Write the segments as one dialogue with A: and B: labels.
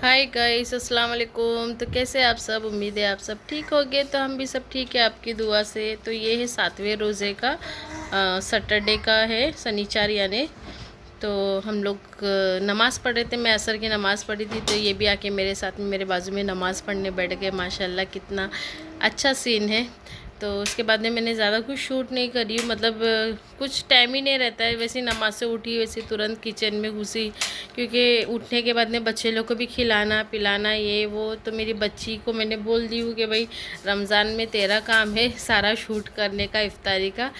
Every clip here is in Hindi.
A: हाय गाइस, अस्सलाम वालेकुम। तो कैसे आप सब? उम्मीद है आप सब ठीक होंगे। तो हम भी सब ठीक है आपकी दुआ से। तो ये है 7वें रोज़े का सैटरडे का है, शनिचर यानी। तो हम लोग नमाज़ पढ़ रहे थे। मैं असर की नमाज़ पढ़ी थी, तो ये भी आके मेरे साथ में मेरे बाजू में नमाज़ पढ़ने बैठ गए। माशाल्लाह कितना अच्छा सीन है। तो उसके बाद में मैंने ज़्यादा कुछ शूट नहीं करी, मतलब कुछ टाइम ही नहीं रहता है। वैसे नमाज से उठी, वैसे तुरंत किचन में घुसी, क्योंकि उठने के बाद में बच्चे लोग को भी खिलाना पिलाना ये वो। तो मेरी बच्ची को मैंने बोल दी हूँ कि भाई रमज़ान में तेरा काम है सारा शूट करने का, इफ्तारी का।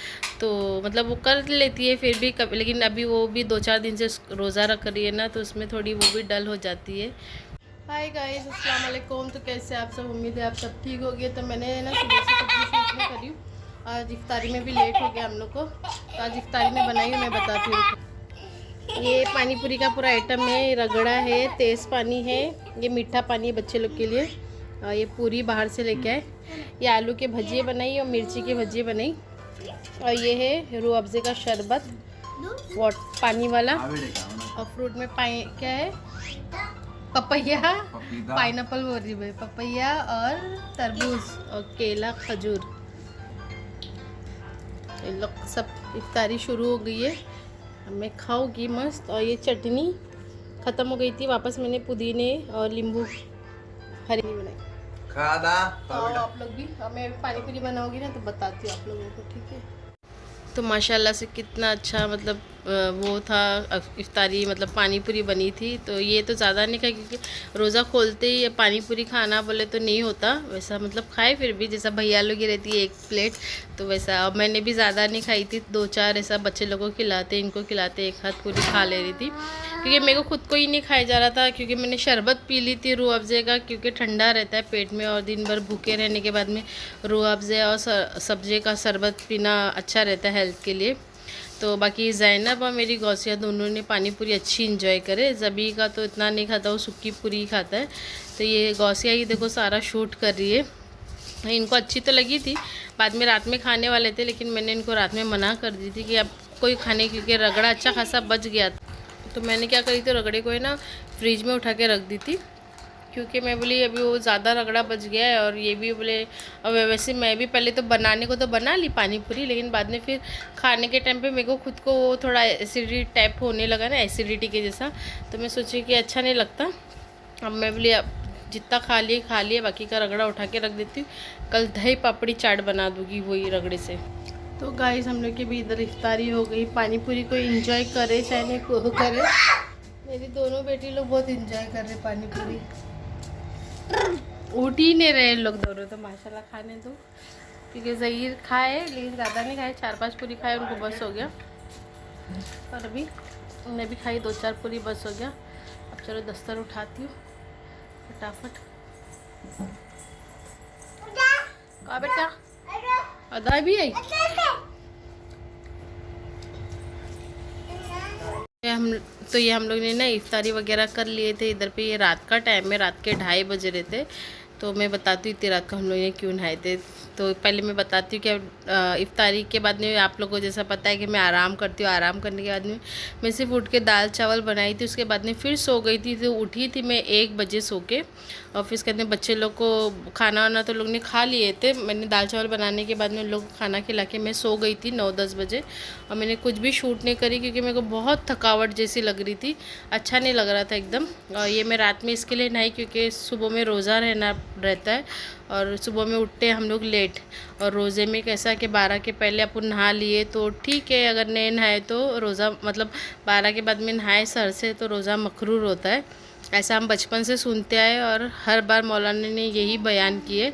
A: तो मतलब वो कर लेती है फिर भी कभी, लेकिन अभी वो भी 2-4 दिन से रोज़ा रख रही है ना, तो उसमें थोड़ी वो भी डल हो जाती है। हाय गाइस, अस्सलाम वालेकुम। तो कैसे आप सब? उम्मीद है आप सब ठीक हो गए। तो मैंने ना सुबह से कुछ भी शूट नहीं करी हूँ। आज इफ्तारी में भी लेट हो गया हम लोग को, तो आज इफ्तारी में बनाई हूँ, मैं बताती हूँ। ये पानी पूरी का पूरा आइटम है। रगड़ा है, तेज़ पानी है, ये मीठा पानी है बच्चे लोग के लिए, और ये पूरी बाहर से लेके आए। ये आलू के भजिए बनाई और मिर्ची के भजिए बनाई, और ये है रूह अफ़ज़े का शरबत पानी वाला। और फ्रूट में क्या है, पपैया, पाइनएप्पल बोल रही भाई, पपैया और तरबूज और केला खजूर। ये लोग सब इफ्तारी शुरू हो गई है, अब मैं खाऊंगी मस्त। और ये चटनी ख़त्म हो गई थी, वापस मैंने पुदीने और नींबू हरी बनाई। खाओ आप लोग भी। और मैं पानी पूरी बनाऊंगी ना, तो बताती हूँ आप लोगों को, ठीक है। तो माशाल्लाह से कितना अच्छा, मतलब वो था इफ्तारी, मतलब पानी पूरी बनी थी। तो ये तो ज़्यादा नहीं खाई, क्योंकि रोज़ा खोलते ही पानी पूरी खाना बोले तो नहीं होता वैसा, मतलब खाए फिर भी जैसा भैया लोग की रहती है 1 प्लेट, तो वैसा। और मैंने भी ज़्यादा नहीं खाई थी, 2-4 ऐसा बच्चे लोगों को खिलाते, इनको खिलाते, एक हाथ पूरी खा ले रही थी, क्योंकि मेरे को खुद को ही नहीं खाया जा रहा था। क्योंकि मैंने शरबत पी ली थी रूह अफ़ज़े का, क्योंकि ठंडा रहता है पेट में, और दिन भर भूखे रहने के बाद में रूह अफ़ज़े और सब्ज़े का शरबत पीना अच्छा रहता है हेल्थ के लिए। तो बाकी ज़ैनब और मेरी गौसिया दोनों ने पानी पूरी अच्छी इंजॉय करे। ज़बी का तो इतना नहीं खाता, वो सुक्की पूरी ही खाता है। तो ये गौसिया ही देखो सारा शूट कर रही है। इनको अच्छी तो लगी थी, बाद में रात में खाने वाले थे, लेकिन मैंने इनको रात में मना कर दी थी कि अब कोई खाने, क्योंकि रगड़ा अच्छा खासा बच गया था। तो मैंने क्या करी थी, रगड़े को है ना फ्रिज में उठा के रख दी थी, क्योंकि मैं बोली अभी वो ज़्यादा रगड़ा बच गया है। और ये भी बोले, और वैसे मैं भी पहले तो बनाने को तो बना ली पानी पूरी, लेकिन बाद में फिर खाने के टाइम पे मेरे को खुद को वो थोड़ा एसिडिटी टाइप होने लगा ना, एसिडिटी के जैसा। तो मैं सोची कि अच्छा नहीं लगता। अब मैं बोली अब जितना खा लिए, बाकी का रगड़ा उठा के रख देती हूँ। कल दही पापड़ी चाट बना दूँगी वही रगड़े से। तो गाइस, हम लोग की भी इधर इफ्तारी हो गई। पानी पूरी को एंजॉय करे चाहे नहीं को करे, मेरी दोनों बेटी लोग बहुत एंजॉय कर रहे पानी पूरी। उठ ही नहीं रहे लोग दोनों, तो माशाल्लाह खाने दो। क्योंकि ज़हीर खाए, लेकिन ज़्यादा नहीं खाए, 4-5 पूरी खाए, उनको बस हो गया। और अभी उन्हें भी खाई 2-4 पूरी, बस हो गया। अब चलो दस्तर उठाती हूँ फटाफट। कहाँ बेटा? अदा भी आई। ये हम लोग ने ना इफ्तारी वगैरह कर लिए थे इधर पे। ये रात का टाइम है, रात के 2:30 बज रहे थे। तो मैं बताती हूँ इतनी रात को हम लोग ये क्यों नहाए थे। तो पहले मैं बताती हूँ कि इफ्तारी के बाद में आप लोगों को जैसा पता है कि मैं आराम करती हूँ। आराम करने के बाद में मैं सिर्फ उठ के दाल चावल बनाई थी, उसके बाद में फिर सो गई थी। तो उठी थी मैं 1 बजे सो के। और फिर कहते हैं बच्चे लोग को खाना वाना तो लोग ने खा लिए थे। मैंने दाल चावल बनाने के बाद में लोग खाना खिला के मैं सो गई थी 9-10 बजे। और मैंने कुछ भी शूट नहीं करी, क्योंकि मेरे को बहुत थकावट जैसी लग रही थी, अच्छा नहीं लग रहा था एकदम। और ये मैं रात में इसके लिए नहाई, क्योंकि सुबह में रोज़ा रहता है, और सुबह में उठते हैं हम लोग लेट। और रोज़े में कैसा कि 12 के पहले अपन नहा लिए तो ठीक है, अगर नहीं नहाए तो रोज़ा, मतलब 12 के बाद में नहाए सर से तो रोज़ा मकरूर होता है। ऐसा हम बचपन से सुनते आए, और हर बार मौलाना ने यही बयान किए।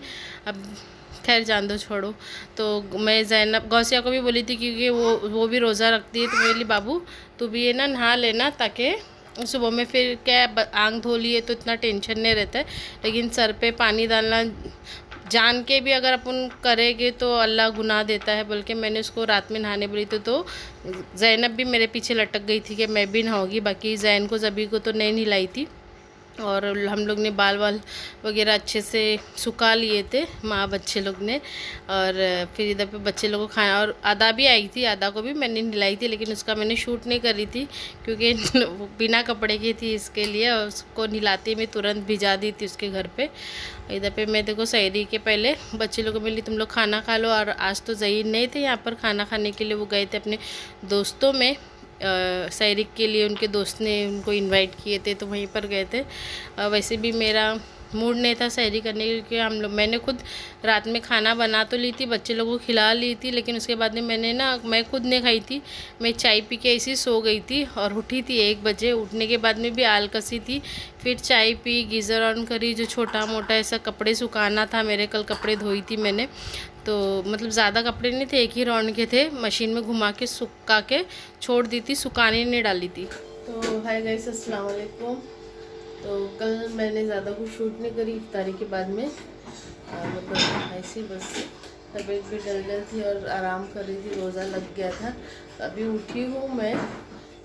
A: अब खैर जान दो, छोड़ो। तो मैं ज़ैनब गौसिया को भी बोली थी, क्योंकि वो भी रोज़ा रखती है, तो बोली बाबू तू भी ये ना नहा लेना, ताकि सुबह में फिर क्या आंख धो लिए तो इतना टेंशन नहीं रहता है। लेकिन सर पे पानी डालना जान के भी अगर अपन करेंगे तो अल्लाह गुनाह देता है, बोल के मैंने उसको रात में नहाने बोली थी। तो ज़ैनब भी मेरे पीछे लटक गई थी कि मैं भी नहाऊंगी। बाकी ज़ैन को ज़बी को तो नहीं नहलाई थी, और हम लोग ने बाल वगैरह अच्छे से सुखा लिए थे, माँ बच्चे लोग ने। और फिर इधर पे बच्चे लोगों को खाना, और आधा भी आई थी, आधा को भी मैंने नहलाई थी, लेकिन उसका मैंने शूट नहीं करी थी क्योंकि बिना कपड़े की थी इसके लिए। और उसको नहलाते में तुरंत भिजा दी थी उसके घर पे। इधर पे मैं देखो सहरी के पहले बच्चे लोगों को मिली, तुम लोग खाना खा लो। और आज तो ज़हीर नहीं थे यहाँ पर खाना खाने के लिए, वो गए थे अपने दोस्तों में सहरी के लिए। उनके दोस्त ने उनको इनवाइट किए थे तो वहीं पर गए थे। वैसे भी मेरा मूड नहीं था सहरी करने के, क्योंकि मैंने खुद रात में खाना बना तो ली थी, बच्चे लोगों को खिला ली थी, लेकिन उसके बाद में मैं खुद नहीं खाई थी। मैं चाय पी के ऐसी सो गई थी और उठी थी 1 बजे। उठने के बाद में भी आलकसी थी, फिर चाय पी, गीज़र ऑन करी, जो छोटा मोटा ऐसा कपड़े सुखाना था मेरे, कल कपड़े धोई थी मैंने। तो मतलब ज़्यादा कपड़े नहीं थे, एक ही राउंड के थे, मशीन में घुमा के सुखा के छोड़ दी थी, सुखाने नहीं डाली थी। तो हाय गाइस, अस्सलाम वालेकुम। तो कल मैंने ज़्यादा कुछ शूट नहीं करी इफ्तारी के बाद में, मतलब ऐसी बस तबीयत भी डल थी और आराम कर रही थी, रोज़ा लग गया था। तो अभी उठी हूँ मैं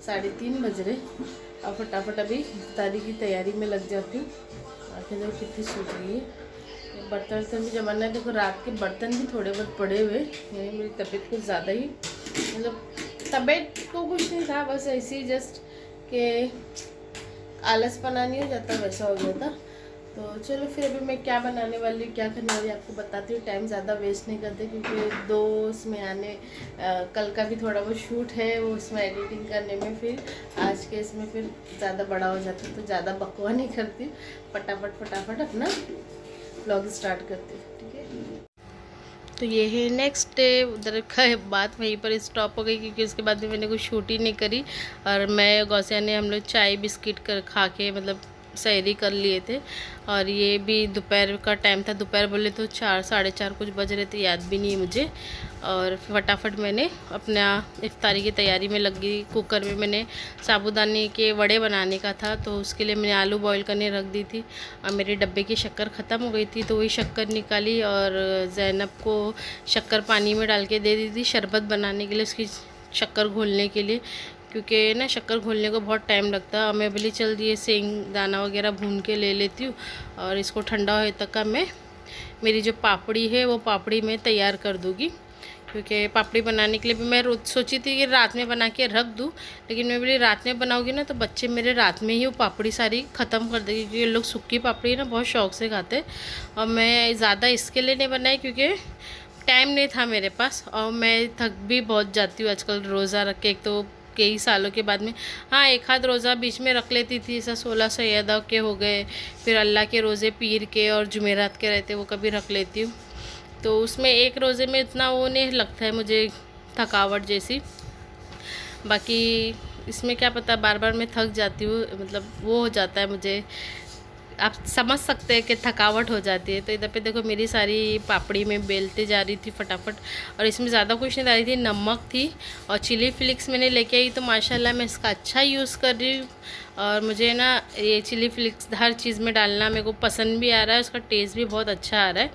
A: 3:30 बज रहे, और फटाफट अभी इफ्तारी की तैयारी में लग जाती हूँ। आखिर देखो कितनी सूख रही है, बर्तन भी जमाना है। देखो रात के बर्तन भी थोड़े बहुत पड़े हुए, यानी मेरी तबीयत कुछ ज़्यादा ही, मतलब तबीयत को कुछ नहीं था, बस ऐसे ही जस्ट के आलसपना नहीं हो जाता वैसा हो गया था। तो चलो फिर अभी मैं क्या बनाने वाली हूँ, क्या करने वाली आपको बताती हूँ। टाइम ज़्यादा वेस्ट नहीं करते क्योंकि 2 उसमें आने, कल का भी थोड़ा बहुत शूट है वो, उसमें एडिटिंग करने में, फिर आज के इसमें फिर ज़्यादा बड़ा हो जाता है, तो ज़्यादा बकवा नहीं करती, फटाफट अपना व्लॉग स्टार्ट करते हैं, ठीक है। तो ये है नेक्स्ट डे। उधर का बात वहीं पर स्टॉप हो गई क्योंकि उसके बाद में मैंने कुछ शूट ही नहीं करी। और मैं गौसिया ने हम लोग चाय बिस्किट खा के मतलब सहरी कर लिए थे। और ये भी दोपहर का टाइम था, दोपहर बोले तो 4 साढ़े 4 कुछ बज रहे थे, याद भी नहीं है मुझे। और फटाफट मैंने अपना इफ्तारी की तैयारी में लग गई। कुकर में मैंने साबूदाने के वड़े बनाने का था, तो उसके लिए मैंने आलू बॉईल करने रख दी थी। और मेरे डब्बे की शक्कर ख़त्म हो गई थी, तो वही शक्कर निकाली और ज़ैनब को शक्कर पानी में डाल के दे दी थी शरबत बनाने के लिए, उसकी शक्कर घोलने के लिए, क्योंकि ना शक्कर घोलने को बहुत टाइम लगता है। और मैं बोली चल ये सेंग दाना वगैरह भून के ले लेती हूँ, और इसको ठंडा होए तक का मैं मेरी जो पापड़ी है वो पापड़ी मैं तैयार कर दूँगी। क्योंकि पापड़ी बनाने के लिए भी मैं सोची थी कि रात में बना के रख दूँ, लेकिन मैं बोली रात में बनाऊँगी ना तो बच्चे मेरे रात में ही वो पापड़ी सारी ख़त्म कर देंगे, क्योंकि ये लोग सूखी पापड़ी ना बहुत शौक से खाते। और मैं ज़्यादा इसके लिए नहीं बनाई क्योंकि टाइम नहीं था मेरे पास, और मैं थक भी बहुत जाती हूँ आजकल रोज़ा रख के, एक तो कई सालों के बाद में। हाँ, एक आध रोज़ा बीच में रख लेती थी, ऐसा 16 सैयदा के हो गए, फिर अल्लाह के रोज़े पीर के और जुमेरात के रहते वो कभी रख लेती हूँ। तो उसमें एक रोज़े में इतना वो नहीं लगता है मुझे, थकावट जैसी। बाकी इसमें क्या पता, बार बार मैं थक जाती हूँ, मतलब वो हो जाता है मुझे, आप समझ सकते हैं कि थकावट हो जाती है। तो इधर पे देखो मेरी सारी पापड़ी में बेलते जा रही थी फटाफट, और इसमें ज़्यादा कुछ नहीं डाली थी, नमक थी और चिली फ्लिक्स मैंने लेके आई, तो माशाल्लाह मैं इसका अच्छा यूज़ कर रही हूँ। और मुझे ना ये चिली फ्लिक्स हर चीज़ में डालना मेरे को पसंद भी आ रहा है, उसका टेस्ट भी बहुत अच्छा आ रहा है।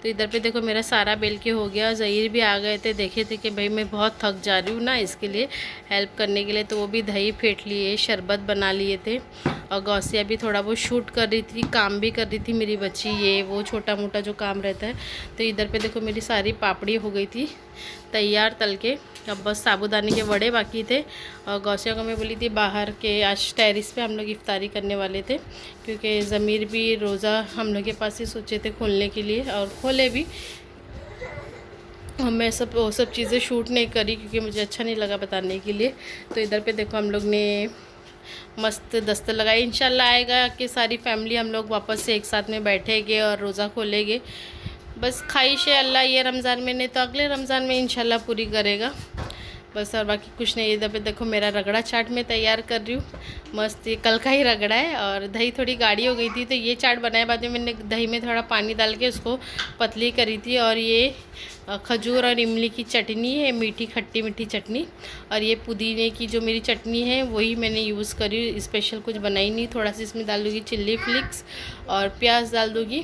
A: तो इधर पे देखो मेरा सारा बेल के हो गया। ज़हीर भी आ गए थे, देखे थे कि भाई मैं बहुत थक जा रही हूँ ना, इसके लिए हेल्प करने के लिए, तो वो भी दही फेंट लिए, शरबत बना लिए थे। और गौसिया भी थोड़ा बहुत शूट कर रही थी, काम भी कर रही थी मेरी बच्ची, ये वो छोटा मोटा जो काम रहता है। तो इधर पे देखो मेरी सारी पापड़ी हो गई थी तैयार तल के, अब बस साबूदाने के वड़े बाकी थे। और गौसिया को मैं बोली थी बाहर के, आज टेरिस पे हम लोग इफ्तारी करने वाले थे, क्योंकि ज़मीर भी रोज़ा हम लोग के पास ही सोचे थे खोलने के लिए, और खोले भी। मैं वो सब चीज़ें शूट नहीं करी क्योंकि मुझे अच्छा नहीं लगा बताने के लिए। तो इधर पे देखो हम लोग ने मस्त दस्तर लगाई, इंशाल्लाह आएगा कि सारी फैमिली हम लोग वापस से एक साथ में बैठेंगे और रोज़ा खोलेंगे। बस ख्वाहिश है अल्लाह ये रमज़ान में नहीं तो अगले रमज़ान में इंशाल्लाह पूरी करेगा बस, और बाकी कुछ नहीं। इधर पे देखो मेरा रगड़ा चाट मैं तैयार कर रही हूँ, मस्त ये कल का ही रगड़ा है, और दही थोड़ी गाढ़ी हो गई थी तो ये चाट बनाया, बाद में मैंने दही में थोड़ा पानी डाल के उसको पतली करी थी। और ये खजूर और इमली की चटनी है, मीठी खट्टी मीठी चटनी। और ये पुदीने की जो मेरी चटनी है वही मैंने यूज़ करी, स्पेशल कुछ बनाई नहीं। थोड़ा सा इसमें डाल दूँगी चिल्ली फ्लिक्स और प्याज डाल दूँगी,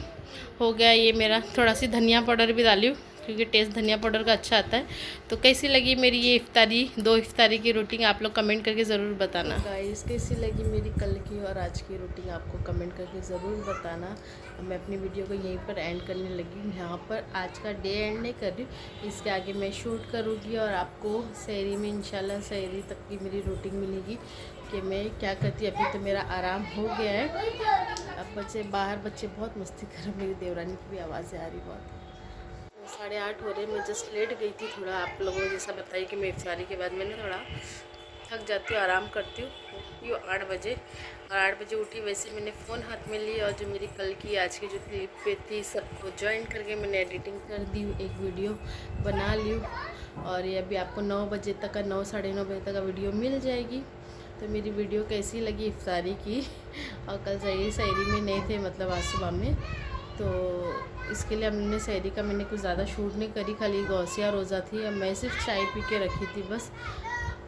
A: हो गया ये मेरा। थोड़ा सी धनिया पाउडर भी डाली क्योंकि टेस्ट धनिया पाउडर का अच्छा आता है। तो कैसी लगी मेरी ये इफ्तारी, 2 इफ्तारी की रूटीन आप लोग कमेंट करके ज़रूर बताना। गाइस कैसी लगी मेरी कल की और आज की रूटीन आपको कमेंट करके ज़रूर बताना। मैं अपनी वीडियो को यहीं पर एंड करने लगी हूँ। यहाँ पर आज का डे एंड नहीं कर रही, इसके आगे मैं शूट करूँगी और आपको सहरी में इंशाल्लाह सहरी तक की मेरी रूटीन मिलेगी कि मैं क्या करती। अभी तो मेरा आराम हो गया है। अब बच्चे बहुत मस्ती कर रहे हैं। मेरी देवरानी की भी आवाज़ें आ रही बहुत। 8:30 हो रहे, मैं जस्ट लेट गई थी थोड़ा। आप लोगों ने जैसा बताया कि मैं इफ्तारी के बाद मैंने थोड़ा थक जाती हूँ, आराम करती हूँ 8 बजे। और 8 बजे उठी, वैसे मैंने फ़ोन हाथ में ली और जो मेरी कल की आज की जो क्लिप पे थी सबको ज्वाइन करके मैंने एडिटिंग कर दी, एक वीडियो बना ली। और ये अभी आपको 9 बजे तक का 9 साढ़े 9 बजे तक का वीडियो मिल जाएगी। तो मेरी वीडियो कैसी लगी इफ्तारी की, और कल सहरी में नहीं थे मतलब आज सुबह में, तो इसके लिए हमने सहरी का मैंने कुछ ज़्यादा शूट नहीं करी, खाली गौसिया रोज़ा थी। अब मैं सिर्फ चाय पी के रखी थी बस,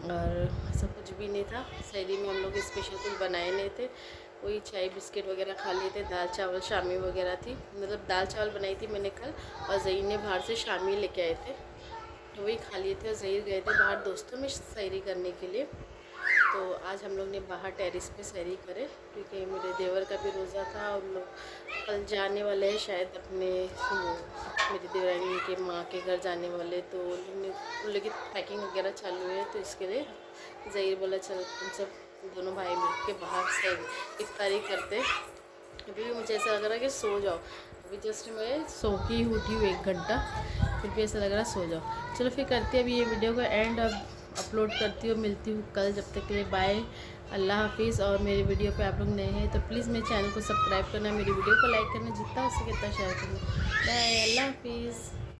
A: और सब कुछ भी नहीं था। सहरी में हम लोग स्पेशल कुछ बनाए नहीं थे, वही चाय बिस्किट वगैरह खा लिए थे। दाल चावल शामी वगैरह थी, मतलब दाल चावल बनाई थी मैंने कल, और ज़हीर ने बाहर से शामी लेके आए थे तो वही खा लिए थे। और ज़हीर गए थे बाहर दोस्तों में सहरी करने के लिए। तो आज हम लोग ने बाहर टेरिस पे सहरी करे, क्योंकि मेरे देवर का भी रोज़ा था और लोग कल जाने वाले हैं शायद अपने मेरी देवरानी के माँ के घर जाने वाले। तो उन लोग की पैकिंग वगैरह चालू है, तो इसके लिए ज़हीर बोला चल तुम सब दोनों भाई मिल के बाहर से इफ्तारी करते। अभी भी मुझे ऐसा लग रहा है कि सो जाओ, अभी जस्ट मैं सो के उठी हूँ 1 घंटा, फिर भी ऐसा लग रहा है सो जाओ। चलो फिर करती है अभी ये वीडियो को एंड, अब अपलोड करती हूँ, मिलती हूँ कल। जब तक के लिए बाय, अल्लाह हाफिज़। और मेरी वीडियो पे आप लोग नए हैं तो प्लीज़ मेरे चैनल को सब्सक्राइब करना, मेरी वीडियो को लाइक करना, जितना हो सके उतना शेयर करना। बाय, अल्लाह हाफिज़।